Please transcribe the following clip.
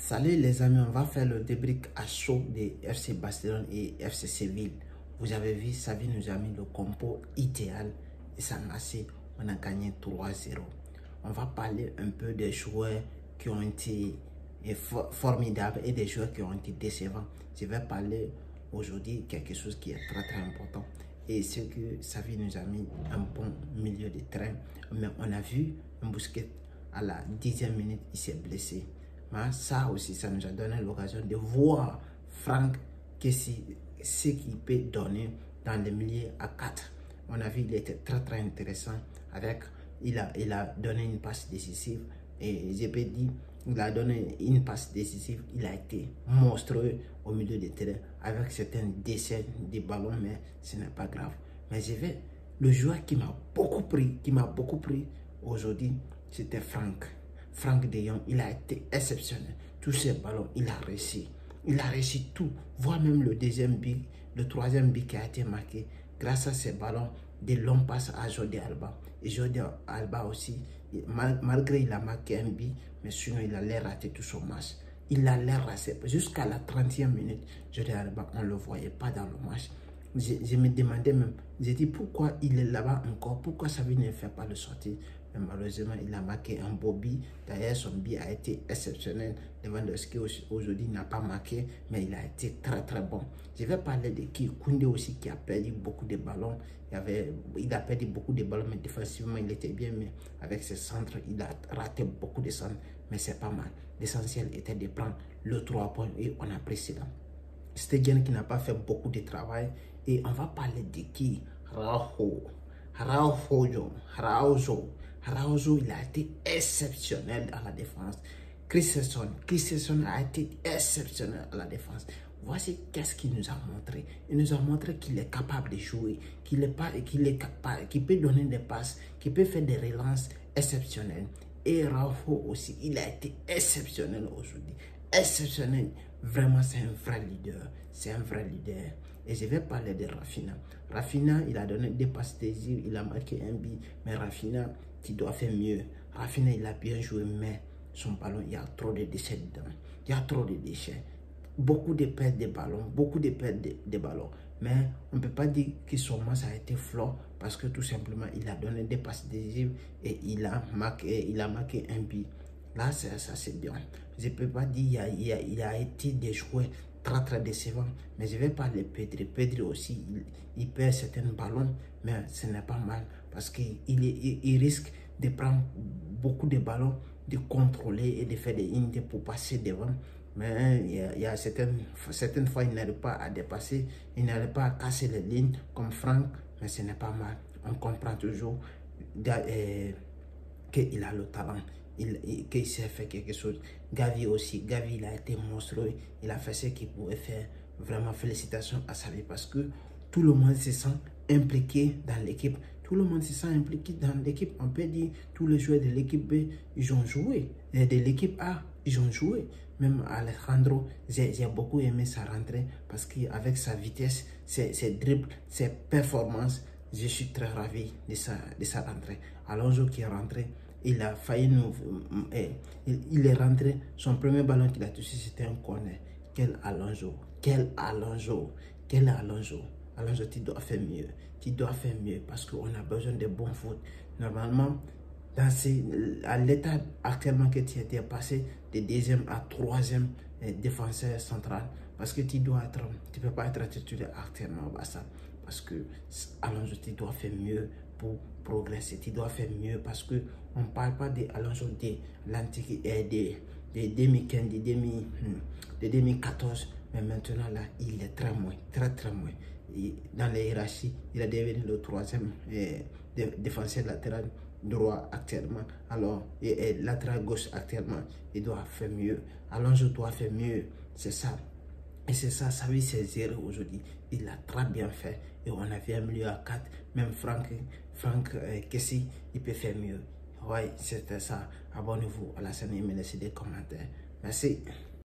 Salut les amis, on va faire le débrief à chaud des FC Barcelone et FC Séville. Vous avez vu, Xavi nous a mis le compo idéal et ça a marché. On a gagné 3-0. On va parler un peu des joueurs qui ont été formidables et des joueurs qui ont été décevants. Je vais parler aujourd'hui quelque chose qui est très important. Et c'est que Xavi nous a mis un bon milieu de terrain. Mais on a vu un Busquets à la 10e minute, il s'est blessé. Mais ça aussi, ça nous a donné l'occasion de voir Franck ce qu'il peut donner dans le milieu à 4. On a vu il était très intéressant. Il a donné une passe décisive. Et je peux dire, il a donné une passe décisive. Il a été monstrueux au milieu de terrain avec certains décès de ballons, mais ce n'est pas grave. Mais le joueur qui m'a beaucoup pris aujourd'hui, c'était Franck. Franck de Jong, il a été exceptionnel. Tous ces ballons, il a réussi. Il a réussi tout. Voire même le deuxième but, le troisième but qui a été marqué. Grâce à ces ballons, des longs passes à Jordi Alba. Et Jordi Alba aussi, malgré il a marqué un but, mais sinon il allait rater tout son match. Il allait rater. Jusqu'à la 30e minute, Jordi Alba, on ne le voyait pas dans le match. Je me demandais même, j'ai dit pourquoi il est là-bas encore, pourquoi Xavi ne fait pas le sortir. Mais malheureusement, il a marqué un beau but. D'ailleurs, son but a été exceptionnel. Lewandowski aujourd'hui n'a pas marqué, mais il a été très bon. Je vais parler de Koundé aussi qui a perdu beaucoup de ballons. Il a perdu beaucoup de ballons, mais défensivement, il était bien. Mais avec ses centres, il a raté beaucoup de centres. Mais c'est pas mal. L'essentiel était de prendre le 3 points et on a pris cela. Stegen qui n'a pas fait beaucoup de travail. Et on va parler de qui? Araujo, il a été exceptionnel à la défense. Christensen a été exceptionnel à la défense. Voici qu'est-ce qu'il nous a montré. Il nous a montré qu'il est capable de jouer, qu'il peut donner des passes, qu'il peut faire des relances exceptionnelles. Et Araujo aussi, il a été exceptionnel aujourd'hui. Exceptionnel. Vraiment, c'est un vrai leader. C'est un vrai leader. Et je vais parler de Rafinha. Rafinha, il a donné des passes décisives, il a marqué un but. Mais Rafinha, tu dois faire mieux. Rafinha, il a bien joué, mais son ballon, il y a trop de déchets dedans. Il y a trop de déchets. Beaucoup de pertes de ballons, Mais on ne peut pas dire que son match a été flop parce que tout simplement, il a donné des passes décisives et il a marqué un but. Là, ça c'est bien. Je ne peux pas dire qu'il a été des joueurs très décevants. Mais je vais parler de Pedri. Pedri aussi, il perd certains ballons, mais ce n'est pas mal parce qu'il risque de prendre beaucoup de ballons, de contrôler et de faire des unités pour passer devant. Mais il y a certaines fois, il n'arrive pas à dépasser, il n'arrive pas à casser les lignes comme Franck, mais ce n'est pas mal. On comprend toujours qu'il a le talent. Qu'il sait faire quelque chose. Gavi aussi. Gavi, il a été monstrueux. Il a fait ce qu'il pouvait faire. Vraiment, félicitations à Xavi parce que tout le monde se sent impliqué dans l'équipe. Tout le monde se sent impliqué dans l'équipe. On peut dire tous les joueurs de l'équipe B, ils ont joué. Et de l'équipe A, ils ont joué. Même Alejandro, j'ai beaucoup aimé sa rentrée parce qu'avec sa vitesse, ses dribbles, ses performances, je suis très ravi de sa rentrée. Alonso qui est rentré. Il a failli il est rentré, son premier ballon qu'il a touché c'était un corner. Quel Alonso, Alonso, tu dois faire mieux, parce qu'on a besoin de bons foot. Normalement, à l'état actuellement que tu étais passé de deuxième à troisième défenseur central, parce que tu peux pas être titulaire actuellement à ça. Parce que Alonso, tu dois faire mieux pour progresser. Tu dois faire mieux parce que on ne parle pas d'Alonso de l'antique de 2015, de 2014. Mais maintenant, là, il est très moins. Dans les hiérarchies, il est devenu le troisième défenseur latéral droit actuellement. Alors, et latéral gauche actuellement, il doit faire mieux. Alonso doit faire mieux. C'est ça. Et c'est ça, Xavi s'est zéré aujourd'hui. Il a très bien fait. Et on a fait un milieu à 4. Même Franck Kessie, il peut faire mieux. Ouais, c'était ça. Abonnez-vous à la chaîne et laissez des commentaires. Merci.